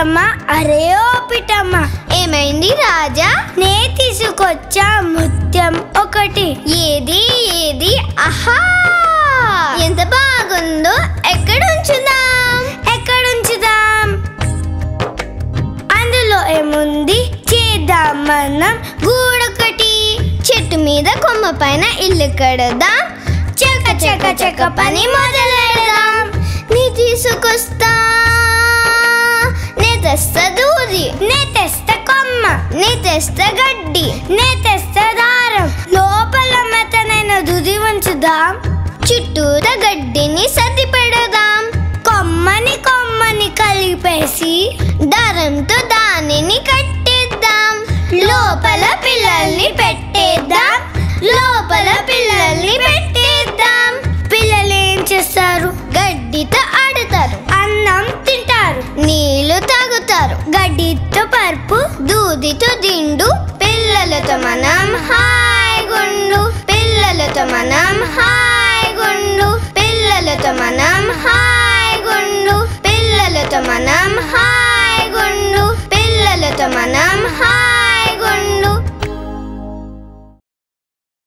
పిటమ్మ, అరే ఓ పిటమ్మ, ఏమైంది రాజా? నే తీసుకొచ్చా ముత్యం ఒకటి. ఏది ఏది? ఆహా, ఎంత బాగుందో! ఎక్కడుంచుదాం? అందులో ఏముంది? చేద్దాం మనం గూడొకటి. చెట్టు మీద కొమ్మ పైన ఇల్లు కడదాం. చక చక చక పని మొదలెడదాం. నీ తీసుకొస్తా, నే తెస్తా దూది, నే తెస్తా కొమ్మ, నే తెస్తా గడ్డి, నే తెస్తా దారం. లోపల మెత్తనైన దుది ఉంచుదాం. చుట్టూరా గడ్డిని సర్ది పెడదాం. కొమ్మని కలిపేసి దారంతో దానిని కట్టేద్దాం. లోపల పిల్లల్ని పెట్టేద్దాం. పిల్లలు ఏం చేస్తారు? గడ్డితో ఆడుతారు, అన్నం తింటారు, నీళ్లు తాగుతారు. గడ్డితో పరుపు, దూదితో దిండు. పిల్లలతో మనం హాయిగుండు, పిల్లలతో మనం హాయిగుండు, పిల్లలతో మనం